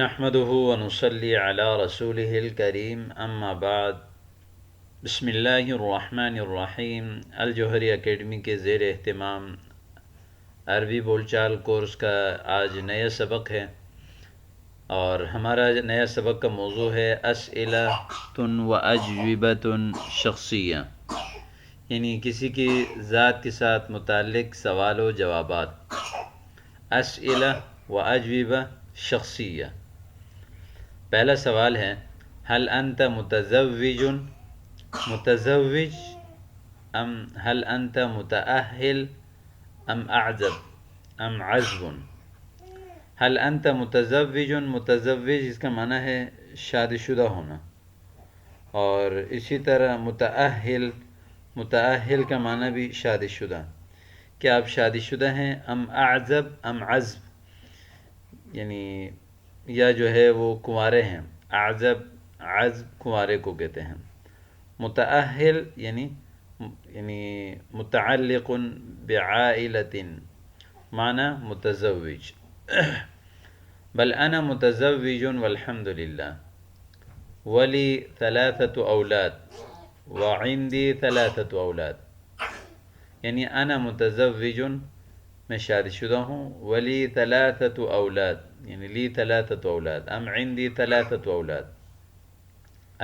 نحمده ونصلي على رسوله الكريم اما بعد بسم اللہ الرحمن الرحیم الجوہری اکیڈمی کے زیر اہتمام عربی بول چال کورس کا آج نیا سبق ہے، اور ہمارا نیا سبق کا موضوع ہے اسئلۃ و اجوبۃ شخصیہ، یعنی کسی کی ذات کے ساتھ متعلق سوال و جوابات۔ اسئلہ و اجوبہ شخصیہ۔ پہلا سوال ہے هل انت متزوج ام هل انت متأہل ام اعزب ام عزب؟ هل انت متزوج اس کا معنی ہے شادی شدہ ہونا، اور اسی طرح متأہل کا معنی بھی شادی شدہ۔ کیا آپ شادی شدہ ہیں؟ ام اعزب ام عزب، یعنی یا جو ہے وہ کنوارے ہیں۔ عزب کنوارے کو کہتے ہیں۔ متأہل یعنی متعلق بعائلۃ، معنی متزوج۔ بل انا متزوج والحمد للہ، ولی ثلاثۃ اولاد وعندی ثلاثۃ اولاد، یعنی انا متزوج میں شادی شدہ ہوں، ولی ثلاثۃ اولاد یعنی لی ثلاثۃ اولاد، ام عندی ثلاثۃ اولاد۔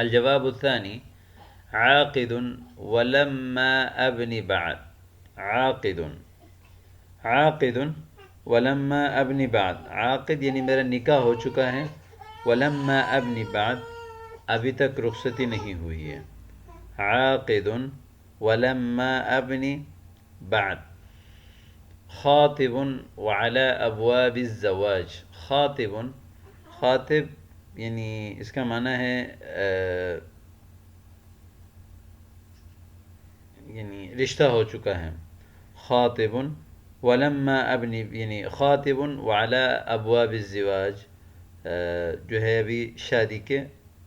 الجواب الثانی عاقد ولما ابنی بعد۔ عاقد ولما ابنی بعد، عاقد یعنی میرا نکاح ہو چکا ہے، ولما ابنی بعد ابھی تک رخصتی نہیں ہوئی ہے۔ عاقد ولما ابنی بعد۔ خاطب وعلى ابواب الزواج۔ خاطب یعنی اس کا معنی ہے یعنی رشتہ ہو چکا ہے۔ خاطب ولما ابنی یعنی خاطب وعلى ابواب الزواج، جو ہے ابھی شادی کے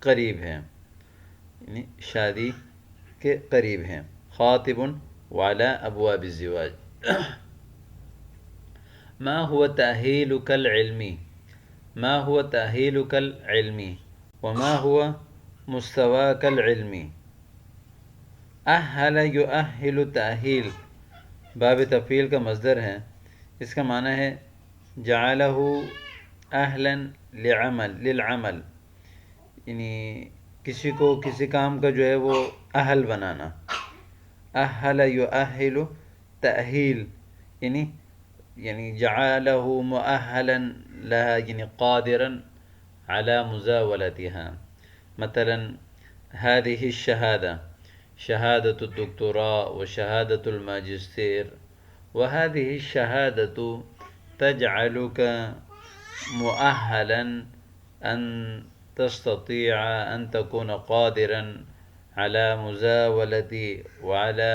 قریب ہے، یعنی شادی کے قریب ہے۔ خاطب وعلى ابواب الزواج۔ ما هو تأهيلك العلمي؟ ما هو تأهيلك العلمي وما هو مستواك العلمي؟ أهل يؤهل تأهيل باب تفعیل کا مصدر ہے، اس کا معنی ہے جعله اہلا للعمل، یعنی کسی کو کسی کام کا جو ہے وہ اہل بنانا۔ اہل یؤہل تأہیل یعنی جعله مؤہلا لها، یعنی قادرا على مزاولتها۔ مثلا هذه الشهادة شهادة الدكتوراه وشهادة الماجستير، وهذه الشهادة تجعلك مؤهلا أن تستطيع أن تكون قادرا على مزاولة وعلى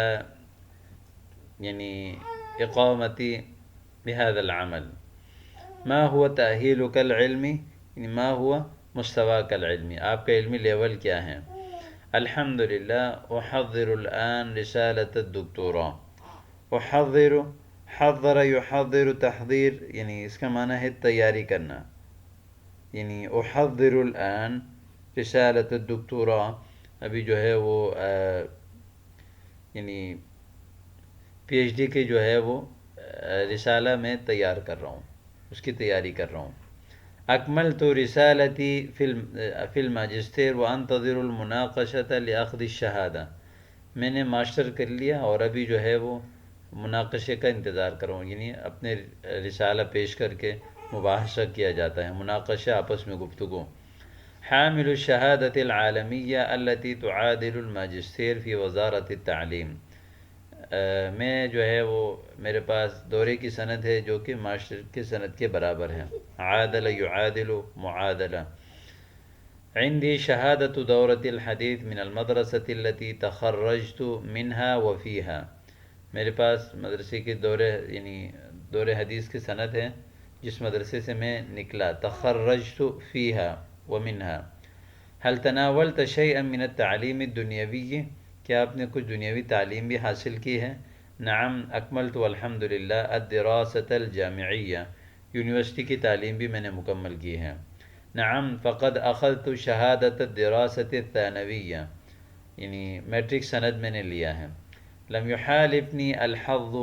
إقامة بهذا العمل۔ ما هو تأهيلك العلمي یعنی ما هو مستواك العلمي، آپ کا علمی لیول کیا ہے؟ الحمد للہ احضر الآن رسالة الدکتوراه۔ حضر یحضر تحضیر، یعنی اس کا معنی ہے تیاری کرنا، یعنی احضر الآن رسالة الدکتوراه، ابھی جو ہے وہ یعنی پی ایچ ڈی کے جو ہے وہ رسالہ میں تیار کر رہا ہوں، اس کی تیاری کر رہا ہوں۔ اکملت رسالتی فی الماجستیر وانتظر المناقشة لأخذ الشہادہ، میں نے ماسٹر کر لیا اور ابھی جو ہے وہ مناقشے کا انتظار کر رہا ہوں، یعنی اپنے رسالہ پیش کر کے مباحثہ کیا جاتا ہے، مناقشہ آپس میں گفتگو۔ حامل الشہادة العالمیہ التي تعادل الماجستیر فی وزارت التعلیم، میں جو ہے وہ میرے پاس دورے کی سند ہے جو کہ ماسٹر کی سند کے برابر ہے۔ عادل یعادل معادلہ۔ عندي شهادة دورة الحديث من المدرسة التي تخرجت منها وفيها، میرے پاس مدرسے کی دورے حدیث کی سند ہے جس مدرسے سے میں نکلا۔ تخرجت فيها ومنها۔ هل تناولت شيئا من التعليم الدنيوي، کیا آپ نے کچھ دنیاوی تعلیم بھی حاصل کی ہے؟ نعم اکملت والحمد للہ الدراسة الجامعیہ، یونیورسٹی کی تعلیم بھی میں نے مکمل کی ہے۔ نعم فقد اخذت شہادت الدراست الثانویہ، یعنی میٹرک سند میں نے لیا ہے. لم يحالفني الحظ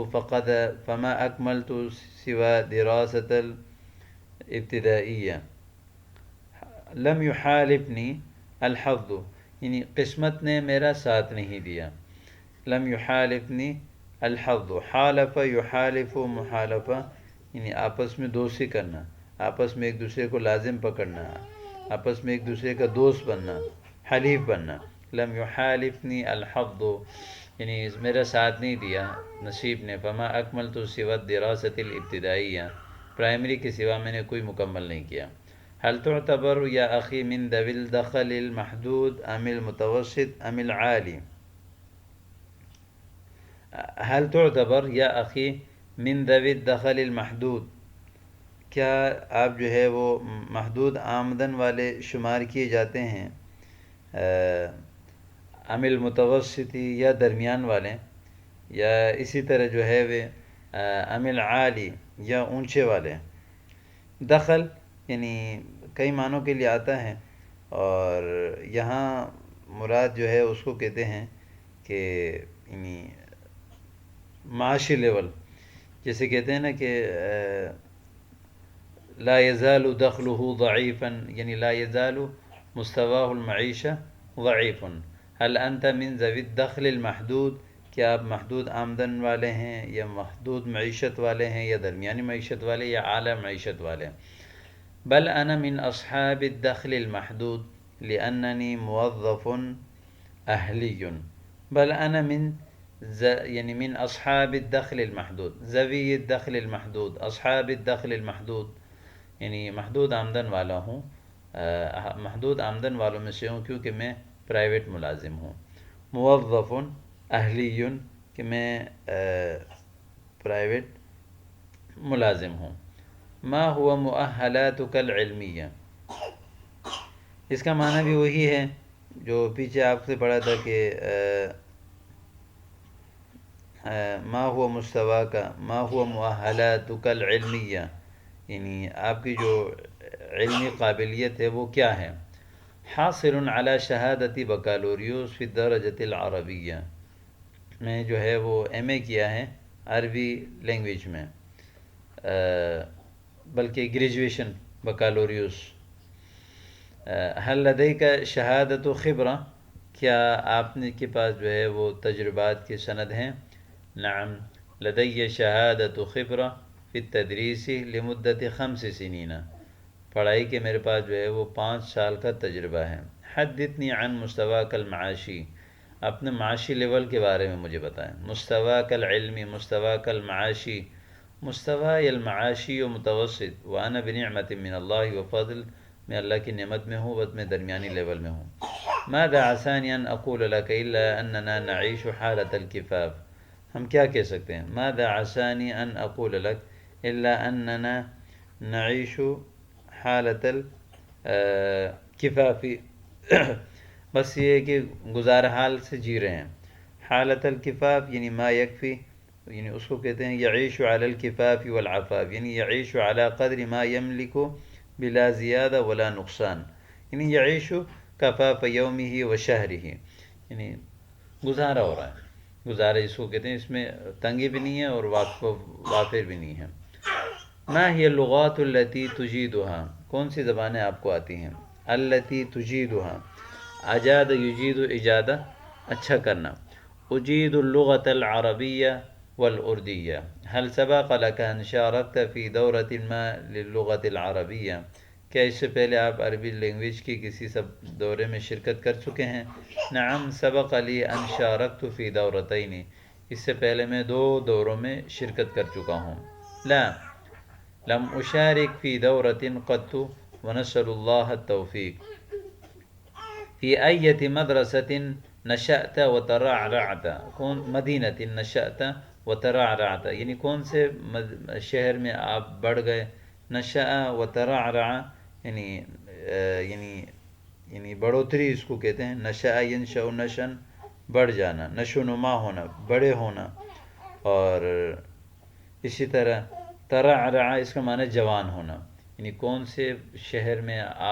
فما اکملت سوى دراست الابتدائیہ. لم يحالفني الحظ یعنی قسمت نے میرا ساتھ نہیں دیا. لم يحالفني الحظ، حالف يحالف محالفہ یعنی آپس میں دوستی کرنا، آپس میں ایک دوسرے کو لازم پکڑنا، آپس میں ایک دوسرے کا دوست بننا، حلیف بننا. لم يحالفني الحظ یعنی میرا ساتھ نہیں دیا نصیب نے. فما اکملت سوى الدراست الابتدائیہ، پرائمری کے سوا میں نے کوئی مکمل نہیں کیا. هل تعتبر یا اخی من ذوی الدخل المحدود ام المتوسط ام العالی؟ هل تعتبر یا اخی من ذوی الدخل المحدود، کیا آپ جو ہے وہ محدود آمدن والے شمار کیے جاتے ہیں، ام المتوسطی یا درمیان والے، یا اسی طرح جو ہے وہ ام العالی یا اونچے والے. دخل یعنی کئی معنوں کے لیے آتا ہے، اور یہاں مراد جو ہے اس کو کہتے ہیں کہ یعنی معاشی لیول، جیسے کہتے ہیں نا کہ لا يزال دخله ضعیفا یعنی لا يزال مستواه المعیشہ ضعیف. هل انت من ذوی الدخل المحدود، کیا آپ محدود آمدن والے ہیں یا محدود معیشت والے ہیں یا درمیانی معیشت والے یا اعلیٰ معیشت والے؟ بل انا من اصحاب الدخل المحدود لاننی موظف اہلی. بل انا من یعنی من اصحاب الدخل المحدود، ذوی الدخل المحدود، اصحاب الدخل المحدود یعنی محدود آمدن والا ہوں، محدود آمدن والوں میں سے ہوں کیونکہ میں پرائیویٹ ملازم ہوں. موظف اہلی کہ میں پرائیویٹ ملازم ہوں. ما هو مؤہلاتک العلمیہ، اس کا معنی بھی وہی ہے جو پیچھے آپ سے پڑھا تھا کہ ما هو مستواک، ما هو مؤہلاتک العلمیہ یعنی آپ کی جو علمی قابلیت ہے وہ کیا ہے. حاصل علی شہادتی بکالوریوس فی الدرجۃ العربیہ، میں جو ہے وہ ایم اے کیا ہے عربی لینگویج میں، بلکہ گریجویشن بکالوریوس. حل لدیک شہادت و خبرہ، کیا آپ نے کے پاس جو ہے وہ تجربات کی سند ہیں؟ نعم لدی شہادت و خبرہ فی التدریس لمدت 5 سنین، پڑھائی کے میرے پاس جو ہے وہ 5 سال کا تجربہ ہے. حدثنی عن مستواک المعاشی، اپنے معاشی لیول کے بارے میں مجھے بتائیں. مستواک العلمی، مستواک المعاشی. مستوی المعاشی و متوسط، وانا بنعمت من اللہ و فضل، میں اللہ کی نعمت میں ہوں، بس میں درمیانی لیول میں ہوں. ماذا عسانی ان اقول لك الا اننا نعيش حالة الکفاف، ہم کیا کہہ سکتے ہیں؟ ماذا عسانی ان اقول لك الا اننا نعيش حالة الکفاف، بس یہ ہے کہ گزار حال سے جی رہے ہیں. حالت الکفاف یعنی ما یکفی، یعنی اس کو کہتے ہیں یعیش علی الکفاف والعفاف، یعنی یعیش علی قدر ما یملک بلا زیادہ ولا نقصان، یعنی یعیش کفاف یومہ و شہرہ، یعنی گزارا ہو رہا ہے. گزارا اس کو کہتے ہیں، اس میں تنگی بھی نہیں ہے اور وافر بھی نہیں ہے. ما ہی اللغات التی تجیدها، کون سی زبانیں آپ کو آتی ہیں؟ التی تجیدها، اجاد یجید اجادہ اچھا کرنا. اجید اللغة العربیہ والاردیہ. هل سبق لك ان شاركت في دورة ما للغة العربیہ، کیا اس سے پہلے آپ عربی لینگویج کی کسی سب دورے میں شرکت کر چکے ہیں؟ نعم سبق لی ان شاركت في دورتين، اس سے پہلے میں 2 دوروں میں شرکت کر چکا ہوں. لا لم اشارك في دورة قط ونسأل الله التوفيق. في أية مدرسة نشأت وترعرعت، کون مدینة نشأت وترعرعت یعنی کون سے شہر میں آپ بڑھ گئے. نشأ وترعرع یعنی بڑھوتری اس کو کہتے ہیں. نشأ ینشأ نشن، بڑھ جانا، نشو نما ہونا، بڑے ہونا. اور اسی طرح ترعرع اس کا معنی جوان ہونا، یعنی کون سے شہر میں آپ